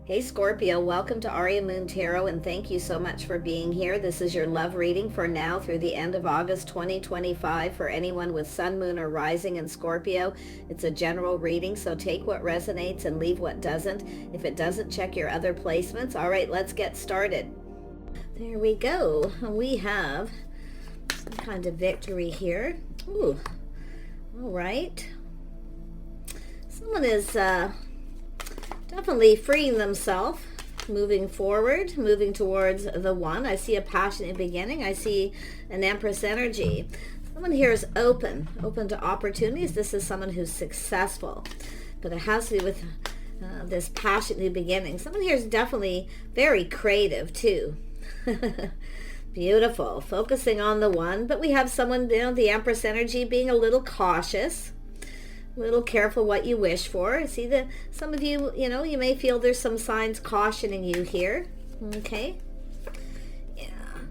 Hey Scorpio, welcome to Aria Moon Tarot, and thank you so much for being here. This is your love reading for now through the end of August 2025 for anyone with Sun, Moon, or Rising in Scorpio. It's a general reading, so take what resonates and leave what doesn't. If it doesn't, check your other placements. All right, let's get started. There we go. We have some kind of victory here. Ooh, all right. Someone is definitely freeing themselves, moving forward, moving towards the one. I see a passionate beginning. I see an Empress energy. Someone here is open to opportunities. This is someone who's successful, but it has to do with this passionate new beginning. Someone here is definitely very creative too. Beautiful, focusing on the one, but we have someone, the Empress energy, being a little cautious, a little careful what you wish for. See that some of you, you may feel there's some signs cautioning you here. Okay. Yeah.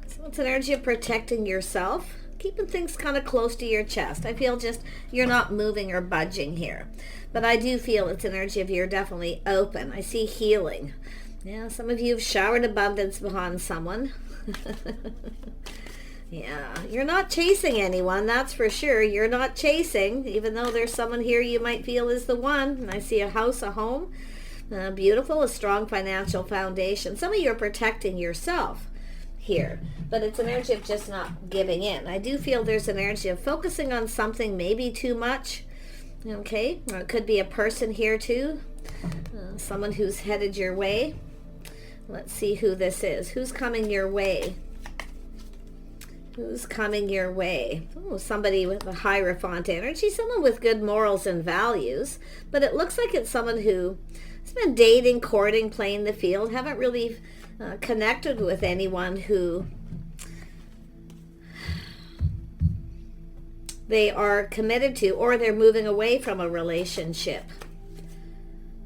So it's an energy of protecting yourself, keeping things kind of close to your chest. I feel just you're not moving or budging here. But I do feel it's an energy of you're definitely open. I see healing. Yeah, some of you have showered abundance behind someone. Yeah, you're not chasing anyone, that's for sure. You're not chasing, even though there's someone here you might feel is the one. And I see a house, a home, beautiful, a strong financial foundation. Some of you are protecting yourself here, but it's an energy of just not giving in. I do feel there's an energy of focusing on something maybe too much. Okay, or it could be a person here too, someone who's headed your way. Let's see who this is. Who's coming your way? Who's coming your way? Oh, somebody with a Hierophant energy, someone with good morals and values, but it looks like it's someone who has been dating, courting, playing the field, haven't really connected with anyone who they are committed to, or they're moving away from a relationship.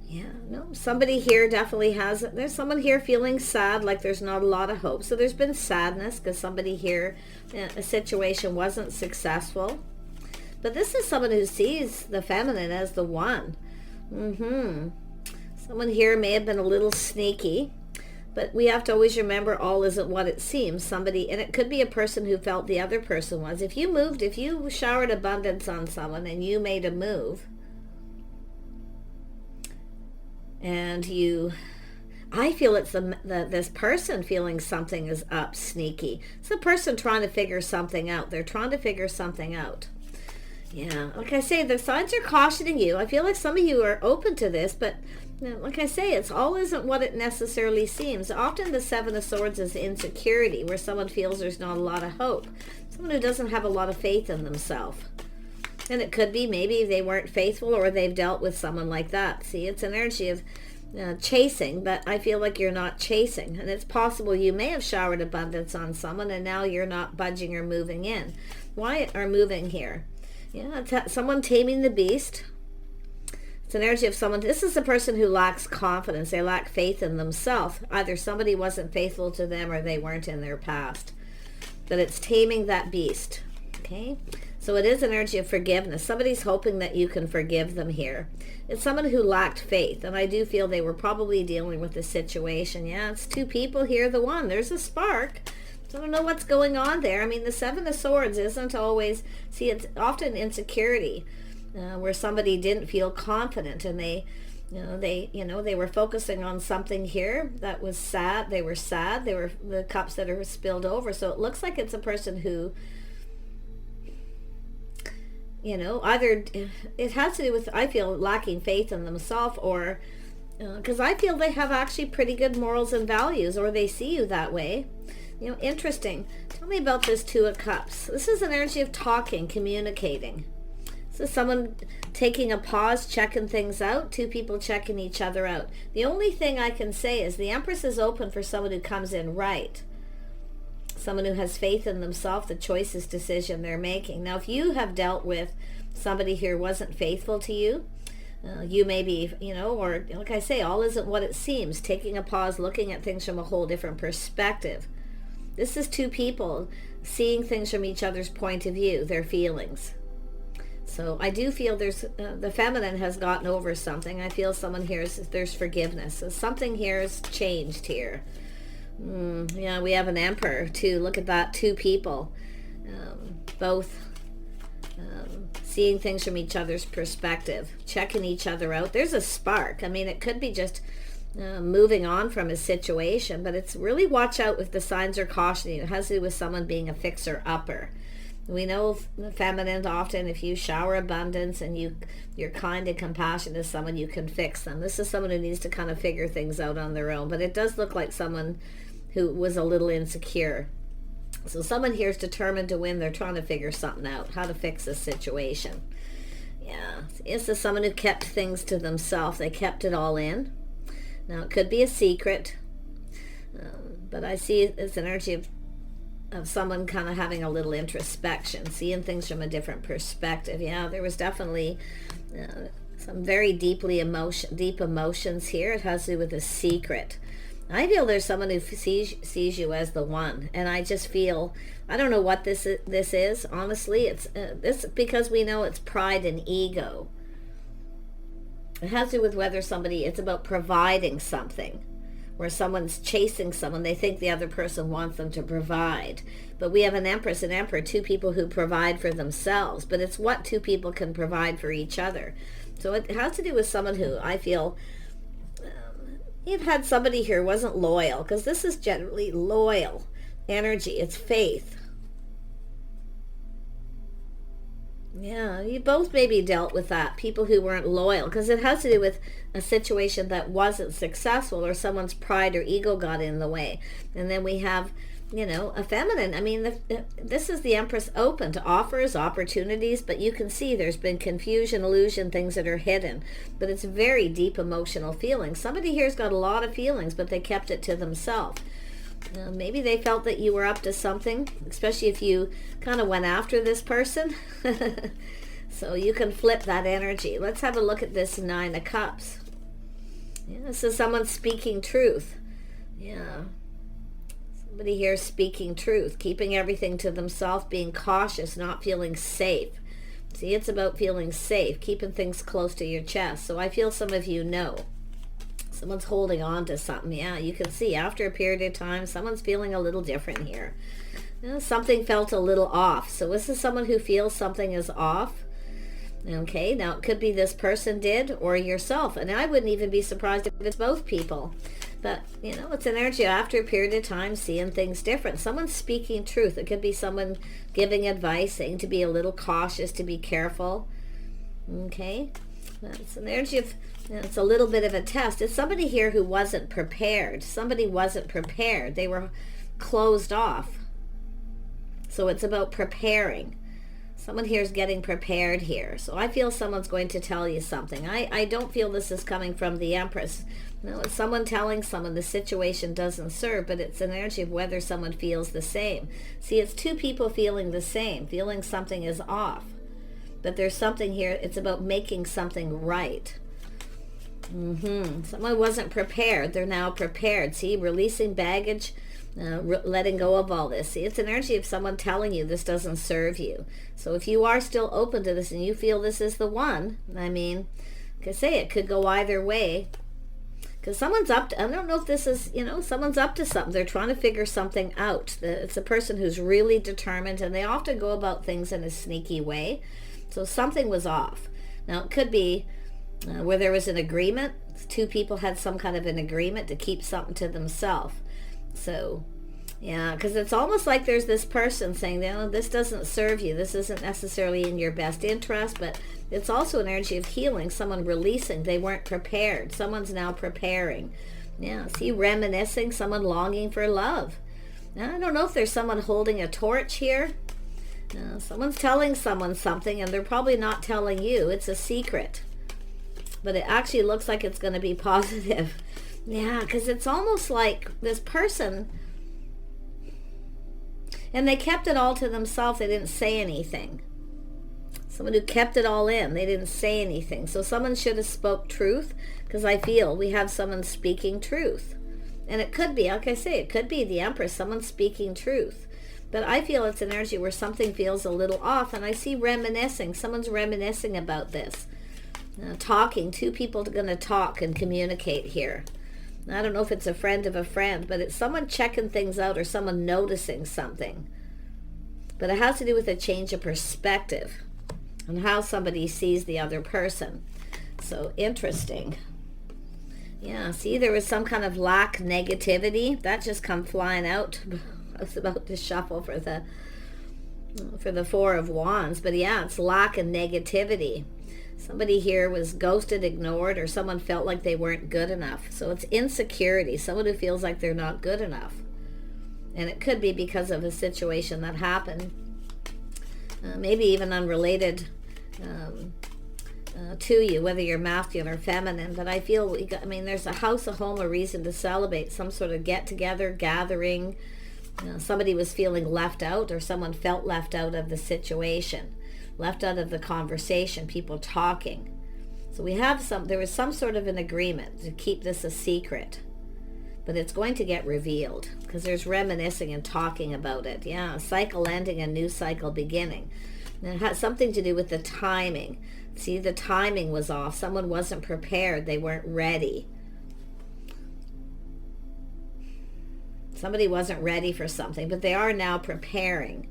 Yeah, no, somebody here definitely there's someone here feeling sad, like there's not a lot of hope. So there's been sadness because somebody here, a situation wasn't successful. But this is someone who sees the feminine as the one. Someone here may have been a little sneaky, but we have to always remember all isn't what it seems. And it could be a person who felt the other person was. If you showered abundance on someone and you made a move, and I feel it's this person feeling something is up sneaky. It's the person trying to figure something out. They're trying to figure something out. Yeah, like I say, the signs are cautioning you. I feel like some of you are open to this, but like I say, it's all isn't what it necessarily seems. Often the Seven of Swords is insecurity, where someone feels there's not a lot of hope. Someone who doesn't have a lot of faith in themselves. And it could be maybe they weren't faithful, or they've dealt with someone like that. See, it's an energy of chasing, but I feel like you're not chasing. And it's possible you may have showered abundance on someone and now you're not budging or moving in. Why are moving here? Yeah, it's someone taming the beast. It's an energy of someone, this is a person who lacks confidence. They lack faith in themselves. Either somebody wasn't faithful to them or they weren't in their past. But it's taming that beast. Okay? So it is an energy of forgiveness. Somebody's hoping that you can forgive them here. It's someone who lacked faith, and I do feel they were probably dealing with the situation. Yeah, it's two people here, the one. There's a spark. So I don't know what's going on there. I mean, the Seven of Swords isn't always, see, it's often insecurity, where somebody didn't feel confident, and they were focusing on something here that was sad. They were sad. They were the cups that are spilled over. So it looks like it's a person who, either it has to do with, I feel, lacking faith in themselves, or because I feel they have actually pretty good morals and values, or they see you that way. Interesting. Tell me about this Two of Cups. This is an energy of talking, communicating. This is someone taking a pause, checking things out, two people checking each other out. The only thing I can say is the Empress is open for someone who comes in right. Someone who has faith in themselves, the choices, decision they're making. Now, if you have dealt with somebody who wasn't faithful to you, you may be, or like I say, all isn't what it seems. Taking a pause, looking at things from a whole different perspective. This is two people seeing things from each other's point of view, their feelings. So I do feel there's the feminine has gotten over something. I feel someone here there's forgiveness. So something here has changed here. Yeah, we have an Emperor too. Look at that, two people, both seeing things from each other's perspective, checking each other out. There's a spark. I mean, it could be just moving on from a situation, but it's really watch out if the signs are cautioning. It has to do with someone being a fixer-upper. We know the feminine often, if you shower abundance and you're kind and compassionate to someone, you can fix them. This is someone who needs to kind of figure things out on their own, but it does look like someone who was a little insecure. So someone here is determined to win. They're trying to figure something out, how to fix a situation. Yeah, this is someone who kept things to themselves. They kept it all in. Now, it could be a secret, but I see it's energy of someone kind of having a little introspection, seeing things from a different perspective. Yeah, there was definitely some very deep emotions here. It has to do with a secret. I feel there's someone who sees you as the one, and I just feel, I don't know what this is. Honestly, it's this because we know it's pride and ego. It has to do with whether somebody, it's about providing something, where someone's chasing someone, they think the other person wants them to provide. But we have an Empress and Emperor, two people who provide for themselves, but it's what two people can provide for each other. So it has to do with someone who I feel, you've had somebody here who wasn't loyal, because this is generally loyal energy, it's faith. Yeah, you both maybe dealt with that, people who weren't loyal, because it has to do with a situation that wasn't successful, or someone's pride or ego got in the way. And then we have, you know, a feminine. I mean, this is the Empress, open to offers, opportunities, but you can see there's been confusion, illusion, things that are hidden. But it's very deep emotional feelings. Somebody here's got a lot of feelings, but they kept it to themselves. Maybe they felt that you were up to something, especially if you kind of went after this person. So you can flip that energy. Let's have a look at this Nine of Cups. Yeah, this is someone speaking truth. Yeah. Somebody here speaking truth, keeping everything to themselves, being cautious, not feeling safe. See, it's about feeling safe, keeping things close to your chest. So I feel some of you know. Someone's holding on to something. Yeah, you can see after a period of time, someone's feeling a little different here. You know, something felt a little off. So this is someone who feels something is off. Okay, now it could be this person did or yourself. And I wouldn't even be surprised if it's both people. But, you know, it's an energy after a period of time seeing things different. Someone's speaking truth. It could be someone giving advice, saying to be a little cautious, to be careful. Okay, that's an energy of, you know, it's a little bit of a test. It's somebody here who wasn't prepared. Somebody wasn't prepared. They were closed off. So it's about preparing. Someone here is getting prepared here. So I feel someone's going to tell you something. I don't feel this is coming from the Empress. No, it's someone telling someone the situation doesn't serve, but it's an energy of whether someone feels the same. See, it's two people feeling the same, feeling something is off. But there's something here, it's about making something right. Someone wasn't prepared. They're now prepared. See, releasing baggage, letting go of all this. See, it's an energy of someone telling you this doesn't serve you. So if you are still open to this and you feel this is the one, I mean, like I say, it could go either way. Because someone's up to, I don't know if this is, you know, someone's up to something. They're trying to figure something out. It's a person who's really determined, and they often go about things in a sneaky way. So something was off. Now, it could be where there was an agreement. Two people had some kind of an agreement to keep something to themselves. So, yeah, because it's almost like there's this person saying, no, this doesn't serve you. This isn't necessarily in your best interest, but it's also an energy of healing, someone releasing. They weren't prepared. Someone's now preparing. Yeah, see, reminiscing, someone longing for love. Now, I don't know if there's someone holding a torch here. Someone's telling someone something, and they're probably not telling you. It's a secret. But it actually looks like it's going to be positive. Yeah, because it's almost like this person, and they kept it all to themselves. They didn't say anything. Someone who kept it all in. They didn't say anything. So someone should have spoke truth, because I feel we have someone speaking truth. And it could be, like I say, it could be the Empress, someone speaking truth. But I feel it's an energy where something feels a little off, and I see reminiscing. Someone's reminiscing about this. Talking. Two people are going to talk and communicate here. I don't know if it's a friend of a friend, but it's someone checking things out or someone noticing something. But it has to do with a change of perspective on how somebody sees the other person. So interesting. Yeah, see, there was some kind of lack, negativity. That just come flying out. I was about to shuffle for the Four of Wands. But yeah, it's lack and negativity. Somebody here was ghosted, ignored, or someone felt like they weren't good enough. So it's insecurity, someone who feels like they're not good enough. And it could be because of a situation that happened, maybe even unrelated to you, whether you're masculine or feminine. But I feel, there's a house, a home, a reason to celebrate, some sort of get-together, gathering. Somebody was feeling left out, or someone felt left out of the situation. Left out of the conversation, people talking. So there was some sort of an agreement to keep this a secret, but it's going to get revealed because there's reminiscing and talking about it. Yeah, a cycle ending, a new cycle beginning. And it has something to do with the timing. See, the timing was off. Someone wasn't prepared. They weren't ready. Somebody wasn't ready for something, but they are now preparing.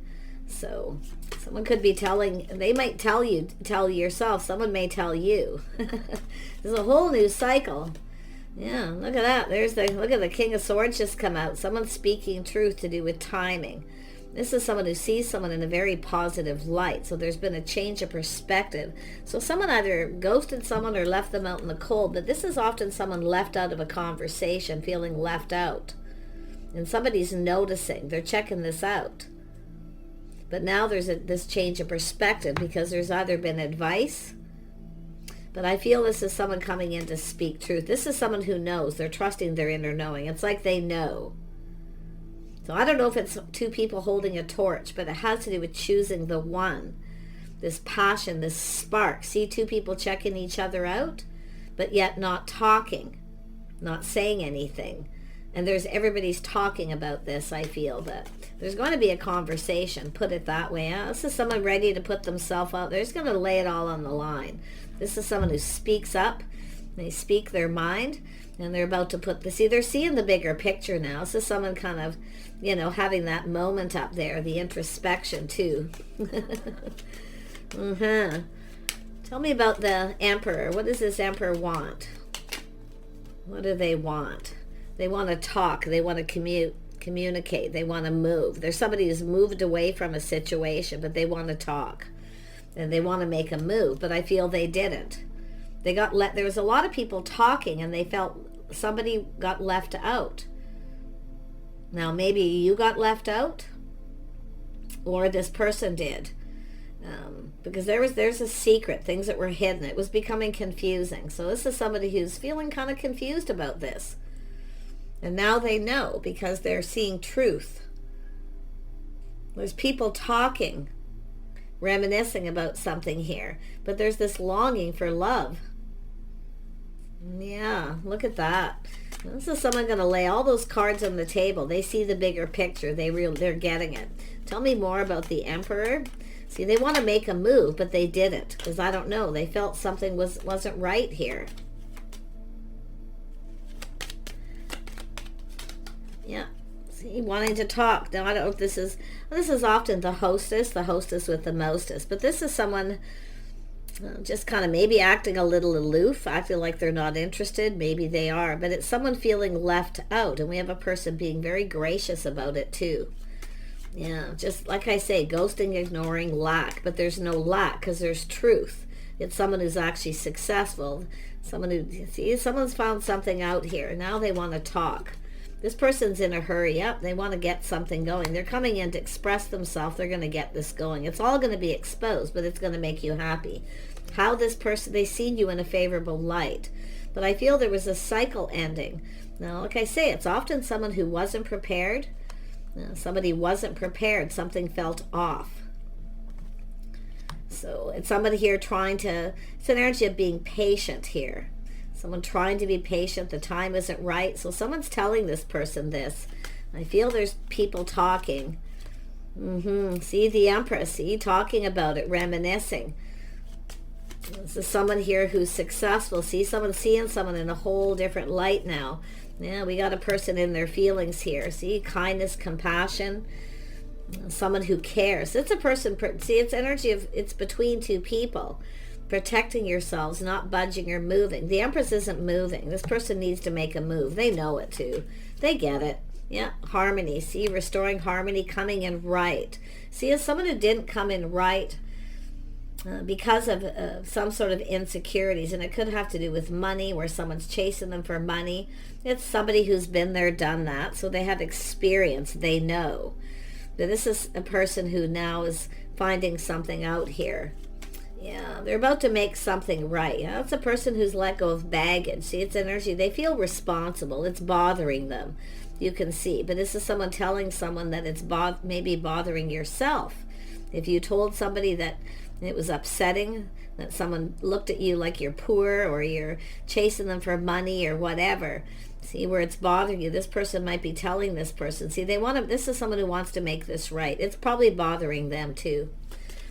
So someone could be they might tell yourself, someone may tell you. There's a whole new cycle. Yeah, look at that. Look at the King of Swords just come out. Someone's speaking truth to do with timing. This is someone who sees someone in a very positive light. So there's been a change of perspective. So someone either ghosted someone or left them out in the cold, but this is often someone left out of a conversation, feeling left out. And somebody's noticing. They're checking this out. But now there's this change of perspective because there's either been advice, but I feel this is someone coming in to speak truth. This is someone who knows. They're trusting their inner knowing. It's like they know. So I don't know if it's two people holding a torch, but it has to do with choosing the one. This passion, this spark. See two people checking each other out, but yet not talking, not saying anything. And everybody's talking about this. I feel that there's going to be a conversation, put it that way. This is someone ready to put themselves out. They're just going to lay it all on the line. This is someone who speaks up. They speak their mind, and they're about to they're seeing the bigger picture now. This is someone kind of, having that moment up there, the introspection too. Tell me about the Emperor. What does this Emperor want? What do they want? They want to talk. They want to communicate. They want to move. There's somebody who's moved away from a situation, but they want to talk. And they want to make a move, but I feel they didn't. There was a lot of people talking, and they felt somebody got left out. Now, maybe you got left out, or this person did. Because there's a secret, things that were hidden. It was becoming confusing. So this is somebody who's feeling kind of confused about this. And now they know because they're seeing truth. There's people talking, reminiscing about something here. But there's this longing for love. Yeah, look at that. This is someone going to lay all those cards on the table. They see the bigger picture. They're getting it. Tell me more about the Emperor. See, they want to make a move, but they didn't. Because I don't know. They felt something wasn't right here. Yeah, see, wanting to talk. Now, I don't know if this is often the hostess with the mostest, but this is someone just kind of maybe acting a little aloof, acting like they're not interested. Maybe they are, but it's someone feeling left out, and we have a person being very gracious about it too. Yeah, just like I say, ghosting, ignoring, lack, but there's no lack because there's truth. It's someone who's actually successful, someone's found something out here. Now they want to talk. This person's in a hurry. Yep, they want to get something going. They're coming in to express themselves. They're going to get this going. It's all going to be exposed, but it's going to make you happy. How this person, they seen you in a favorable light. But I feel there was a cycle ending. Now, like I say, it's often someone who wasn't prepared. Somebody wasn't prepared. Something felt off. So it's somebody here it's an energy of being patient here. Someone trying to be patient. The time isn't right. So someone's telling this person this. I feel there's people talking. See the Empress, see, talking about it, reminiscing. This is someone here who's successful. See, someone seeing someone in a whole different light now. Yeah, we got a person in their feelings here. See, kindness, compassion, someone who cares. It's a person, see, it's energy of, it's between two people. Protecting yourselves, not budging or moving. The Empress isn't moving. This person needs to make a move. They know it too. They get it. Yeah, harmony. See, restoring harmony, coming in right. See, as someone who didn't come in right because of some sort of insecurities, and it could have to do with money, where someone's chasing them for money. It's somebody who's been there, done that, so they have experience. They know. But this is a person who now is finding something out here. Yeah, they're about to make something right. Yeah, it's a person who's let go of baggage. See, it's energy. They feel responsible. It's bothering them. You can see. But this is someone telling someone that it's maybe bothering yourself. If you told somebody that it was upsetting, that someone looked at you like you're poor or you're chasing them for money or whatever, see, where it's bothering you, this person might be telling this person. See, they want to, this is someone who wants to make this right. It's probably bothering them too.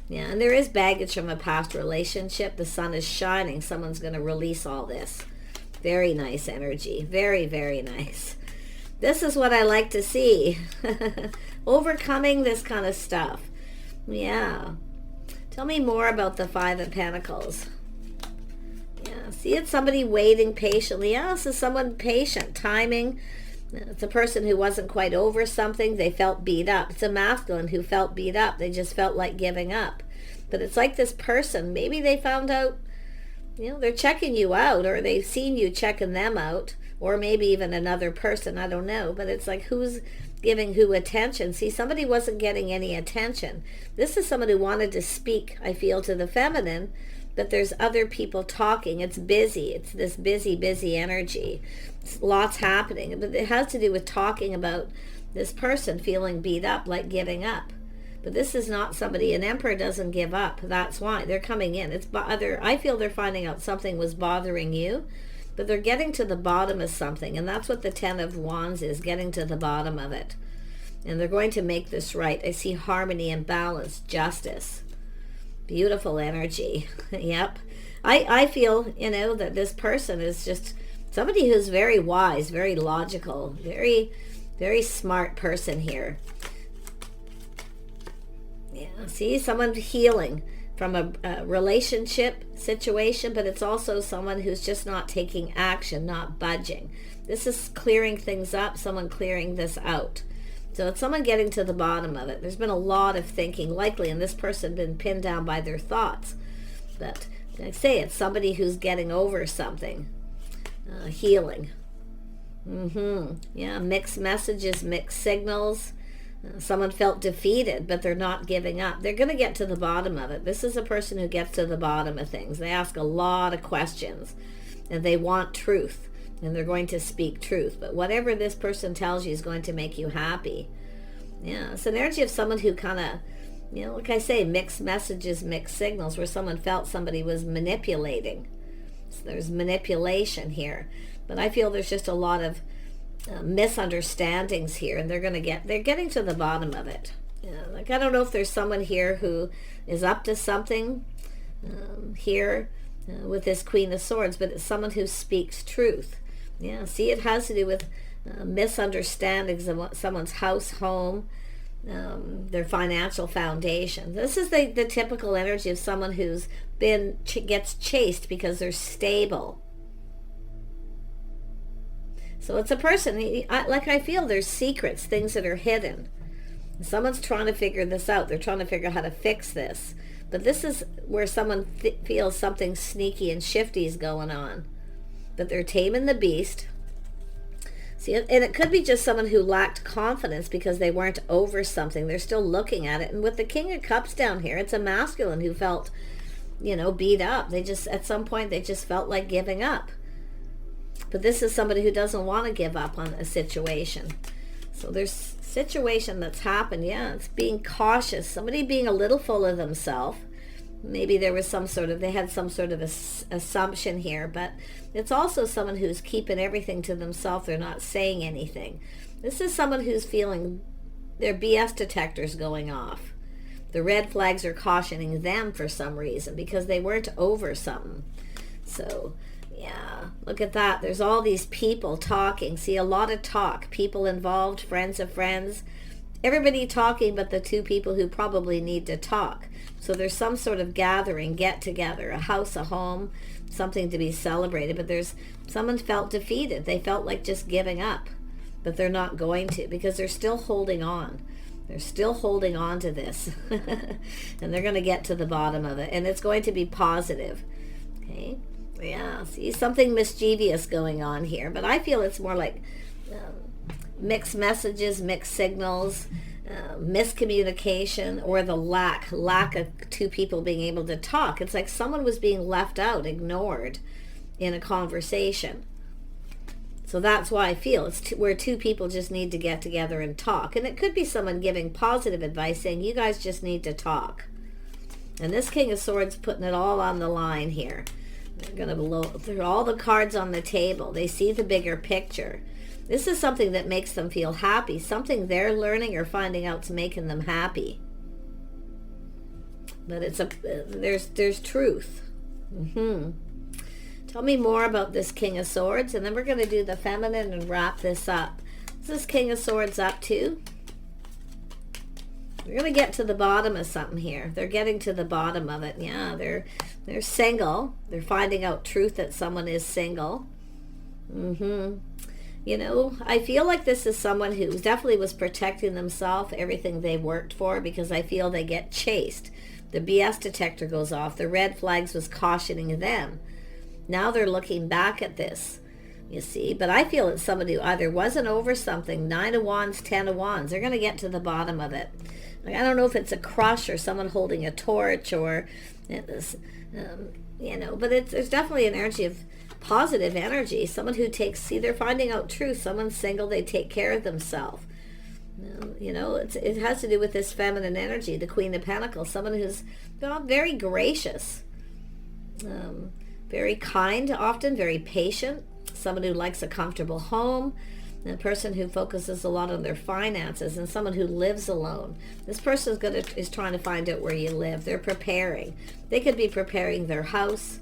Yeah, and there is baggage from a past relationship. The sun is shining. Someone's going to release all this. Very nice energy. Very, very nice. This is what I like to see. Overcoming this kind of stuff. Yeah. Tell me more about the Five of Pentacles. Yeah, see, it's somebody waiting patiently. Yeah, this is someone patient, timing. It's a person who wasn't quite over something. They felt beat up. It's a masculine who felt beat up. They just felt like giving up. But it's like this person, maybe they found out, you know, they're checking you out, or they've seen you checking them out, or maybe even another person, I don't know. But it's like, who's giving who attention? See, somebody wasn't getting any attention. This is someone who wanted to speak, I feel, to the feminine, but there's other people talking. It's busy. It's this busy, busy energy. It's lots happening. But it has to do with talking about this person feeling beat up, like giving up. But this is not somebody, an Emperor doesn't give up. That's why they're coming in. It's I feel they're finding out something was bothering you, but they're getting to the bottom of something. And that's what the Ten of Wands is, getting to the bottom of it. And they're going to make this right. I see harmony and balance, justice. Beautiful energy. Yep. I feel, you know, that this person is just somebody who's very wise, very logical, very, very smart person here. Yeah, see, someone healing from a relationship situation, but it's also someone who's just not taking action, not budging. This is clearing things up, someone clearing this out. So it's someone getting to the bottom of it. There's been a lot of thinking, likely, and this person been pinned down by their thoughts. But like I say, it's somebody who's getting over something. Healing. Yeah, mixed messages, mixed signals. Someone felt defeated, but they're not giving up. They're going to get to the bottom of it. This is a person who gets to the bottom of things. They ask a lot of questions, and they want truth. And they're going to speak truth. But whatever this person tells you is going to make you happy. Yeah, it's an energy of someone who kind of, you know, like I say, mixed messages, mixed signals, where someone felt somebody was manipulating. So there's manipulation here. But I feel there's just a lot of misunderstandings here, and they're getting to the bottom of it. Yeah, like, I don't know if there's someone here who is up to something here with this Queen of Swords, but it's someone who speaks truth. Yeah, see, it has to do with misunderstandings of someone's house, home, their financial foundation. This is the typical energy of someone who's gets chased because they're stable. So it's a person, I feel there's secrets, things that are hidden. Someone's trying to figure this out. They're trying to figure out how to fix this. But this is where someone feels something sneaky and shifty is going on. But they're taming the beast. See, and it could be just someone who lacked confidence because they weren't over something. They're still looking at it. And with the King of Cups down here, it's a masculine who felt, you know, beat up. They just, at some point, they just felt like giving up. But this is somebody who doesn't want to give up on a situation. So there's situation that's happened. Yeah, it's being cautious. Somebody being a little full of themselves. Maybe there was they had some sort of assumption here, but it's also someone who's keeping everything to themselves. They're not saying anything. This is someone who's feeling their BS detectors going off. The red flags are cautioning them for some reason because they weren't over something. So, yeah, look at that. There's all these people talking. See, a lot of talk. People involved, friends of friends. Everybody talking but the two people who probably need to talk. So there's some sort of gathering, get together, a house, a home, something to be celebrated. But there's someone felt defeated. They felt like just giving up. But they're not going to because they're still holding on. They're still holding on to this. And they're going to get to the bottom of it. And it's going to be positive. Okay? Yeah, see, something mischievous going on here. But I feel it's more like mixed messages, mixed signals, miscommunication, or the lack of two people being able to talk. It's like someone was being left out, ignored in a conversation. So that's why I feel it's where two people just need to get together and talk. And it could be someone giving positive advice saying, you guys just need to talk. And this King of Swords putting it all on the line here. They're going to throw all the cards on the table. They see the bigger picture. This is something that makes them feel happy. Something they're learning or finding out's making them happy. But it's there's truth. Tell me more about this King of Swords, and then we're going to do the feminine and wrap this up. What's this King of Swords up to? We're going to get to the bottom of something here. They're getting to the bottom of it. Yeah, they're single. They're finding out truth that someone is single. You know, I feel like this is someone who definitely was protecting themselves, everything they worked for, because I feel they get chased. The BS detector goes off. The red flags was cautioning them. Now they're looking back at this, you see. But I feel it's somebody who either wasn't over something, 9 of Wands, 10 of Wands. They're going to get to the bottom of it. Like, I don't know if it's a crush or someone holding a torch or, you know, but there's definitely an energy of positive energy. Someone who takes, see, they're finding out truth. Someone's single, they take care of themselves. You know, it has to do with this feminine energy, the Queen of Pentacles. Someone who's very gracious, very kind, often very patient. Someone who likes a comfortable home. A person who focuses a lot on their finances, and someone who lives alone. This person is trying to find out where you live. They're preparing. They could be preparing their house,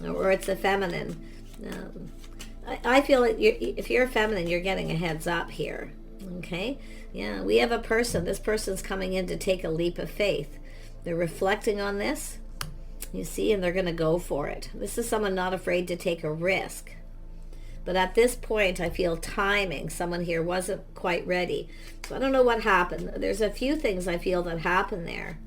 or it's a feminine. I feel like if you're a feminine, you're getting a heads up here. Okay? Yeah, we have a person. This person's coming in to take a leap of faith. They're reflecting on this, you see, and they're going to go for it. This is someone not afraid to take a risk. But at this point, I feel timing. Someone here wasn't quite ready. So I don't know what happened. There's a few things I feel that happened there.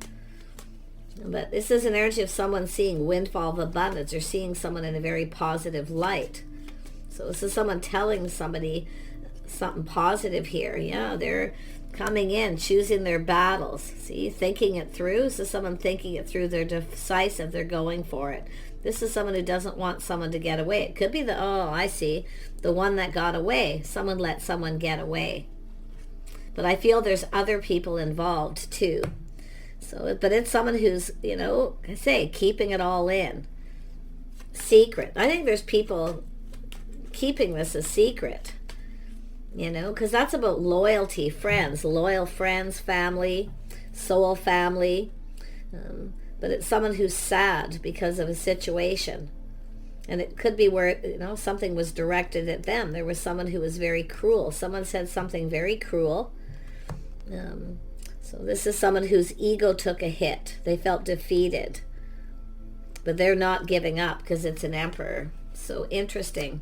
But this is an energy of someone seeing windfall of abundance, or seeing someone in a very positive light. So this is someone telling somebody something positive here. Yeah, they're coming in, choosing their battles. See, thinking it through. This is someone thinking it through. They're decisive. They're going for it. This is someone who doesn't want someone to get away. It could be I see, the one that got away. Someone let someone get away. But I feel there's other people involved too. So, but it's someone who's, you know, I say, keeping it all in. Secret. I think there's people keeping this a secret. You know, because that's about loyalty, friends, loyal friends, family, soul family. But it's someone who's sad because of a situation. And it could be where, you know, something was directed at them. There was someone who was very cruel. Someone said something very cruel. So this is someone whose ego took a hit. They felt defeated. But they're not giving up because it's an emperor. So interesting.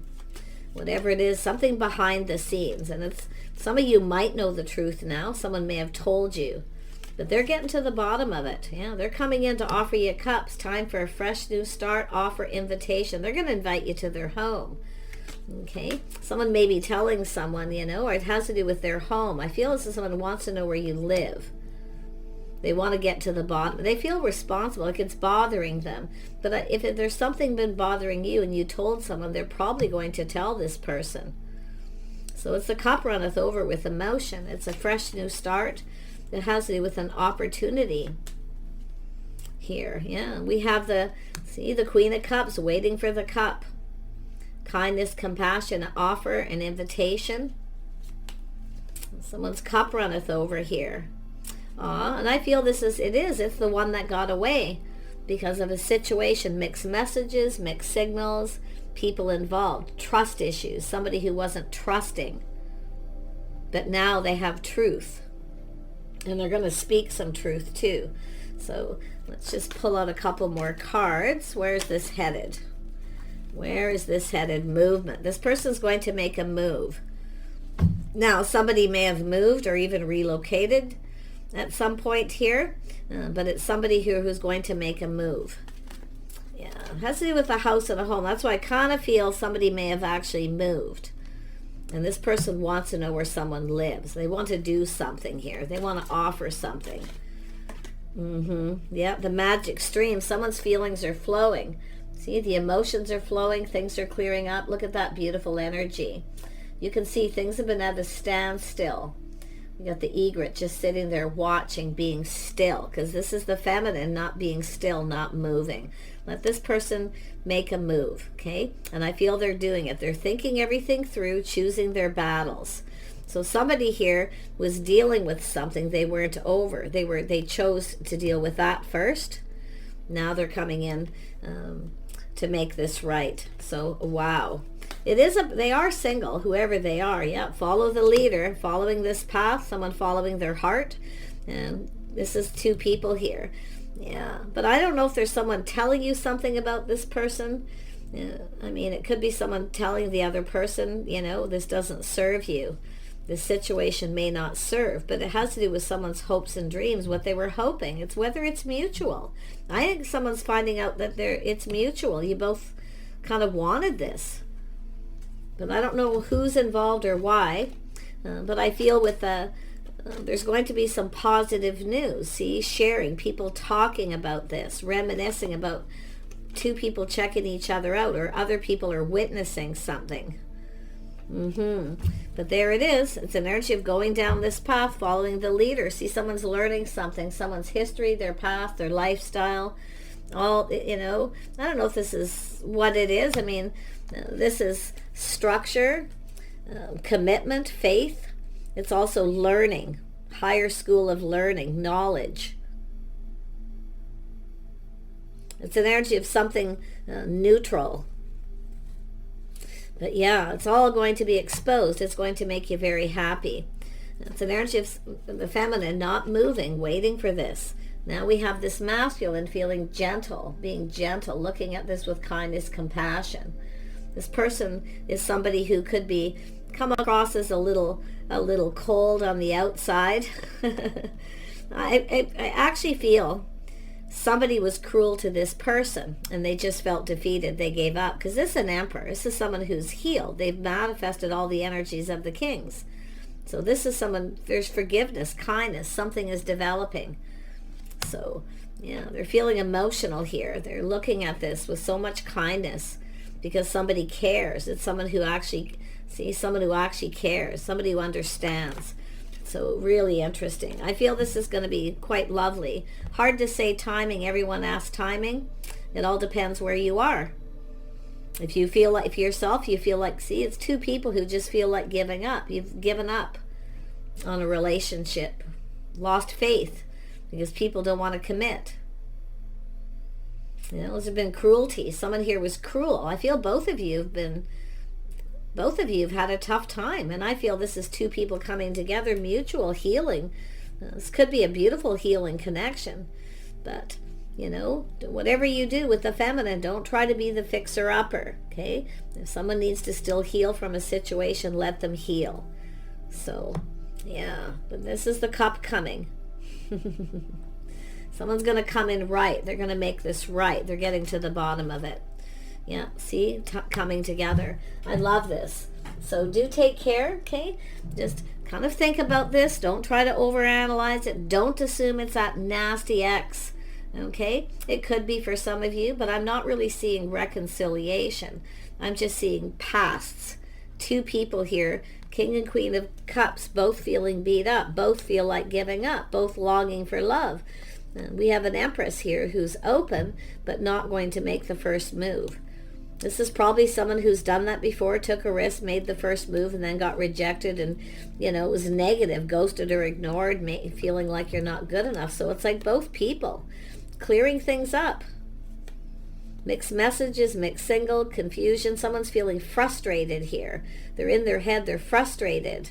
Whatever it is, something behind the scenes. And it's, some of you might know the truth now. Someone may have told you. But they're getting to the bottom of it. Yeah, they're coming in to offer you cups. Time for a fresh new start, offer, invitation. They're going to invite you to their home. Okay? Someone may be telling someone, you know, or it has to do with their home. I feel as if someone wants to know where you live. They want to get to the bottom. They feel responsible, like it's bothering them. But if there's something been bothering you and you told someone, they're probably going to tell this person. So it's the cup runneth over with emotion. It's a fresh new start. It has to do with an opportunity here. Yeah, we have the Queen of Cups waiting for the cup. Kindness, compassion, offer, an invitation. Someone's cup runneth over here. And I feel it's the one that got away because of a situation, mixed messages, mixed signals, people involved, trust issues, somebody who wasn't trusting, but now they have truth, and they're going to speak some truth too. So let's just pull out a couple more cards. Where's this headed? Where is this headed? Movement. This person's going to make a move. Now, somebody may have moved or even relocated at some point here, but it's somebody here who's going to make a move. Yeah, it has to do with a house and a home. That's why I kind of feel somebody may have actually moved. And this person wants to know where someone lives. They want to do something here. They want to offer something. Yeah, the magic stream. Someone's feelings are flowing. See, the emotions are flowing. Things are clearing up. Look at that beautiful energy. You can see things have been at a standstill. You got the egret just sitting there watching, being still, because this is the feminine, not being still, not moving. Let this person make a move, okay? And I feel they're doing it. They're thinking everything through, choosing their battles. So somebody here was dealing with something they weren't over. They chose to deal with that first. Now they're coming in to make this right. So, wow. They are single, whoever they are. Yeah, follow the leader, following this path, someone following their heart. And this is two people here. Yeah, but I don't know if there's someone telling you something about this person. I mean, it could be someone telling the other person, this doesn't serve you. This situation may not serve, but it has to do with someone's hopes and dreams, what they were hoping. It's whether it's mutual. I think someone's finding out that it's mutual. You both kind of wanted this. But I don't know who's involved or why. But I feel with there's going to be some positive news. See, sharing, people talking about this, reminiscing about two people checking each other out, or other people are witnessing something. But there it is. It's an energy of going down this path, following the leader. See, someone's learning something, someone's history, their path, their lifestyle. All, I don't know if this is what it is. I mean, this is structure, commitment, faith. It's also learning, higher school of learning, knowledge. It's an energy of something neutral. But yeah, it's all going to be exposed. It's going to make you very happy. It's an energy of the feminine not moving, waiting for this. Now we have this masculine feeling gentle, being gentle, looking at this with kindness, compassion. This person is somebody who could come across as a little cold on the outside. I actually feel somebody was cruel to this person and they just felt defeated. They gave up, because this is an emperor. This is someone who's healed. They've manifested all the energies of the kings. So this is someone, there's forgiveness, kindness, something is developing. So yeah, they're feeling emotional here. They're looking at this with so much kindness because somebody cares. It's someone who actually cares, somebody who understands. So really interesting. I feel this is going to be quite lovely. Hard to say timing. Everyone asks timing. It all depends where you are. If you feel like, it's two people who just feel like giving up. You've given up on a relationship, lost faith because people don't want to commit. There's been cruelty. Someone here was cruel. I feel both of you have had a tough time, and I feel this is two people coming together, mutual healing. This could be a beautiful healing connection, but whatever you do with the feminine, don't try to be the fixer-upper, okay? If someone needs to still heal from a situation, let them heal. So, yeah, but this is the cup coming. Someone's going to come in right. They're going to make this right. They're getting to the bottom of it. Yeah, see, coming together. I love this. So do take care, okay? Just kind of think about this. Don't try to overanalyze it. Don't assume it's that nasty ex, okay? It could be for some of you, but I'm not really seeing reconciliation. I'm just seeing pasts. Two people here, King and Queen of Cups, both feeling beat up, both feel like giving up, both longing for love. We have an Empress here who's open, but not going to make the first move. This is probably someone who's done that before, took a risk, made the first move, and then got rejected, and, you know, it was negative, ghosted or ignored, feeling like you're not good enough. So it's like both people clearing things up. Mixed messages, mixed signal, confusion. Someone's feeling frustrated here. They're in their head, they're frustrated.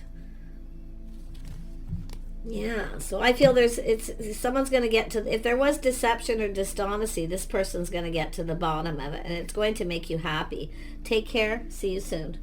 Yeah, so I feel someone's going to get to, if there was deception or dishonesty, this person's going to get to the bottom of it, and it's going to make you happy. Take care. See you soon.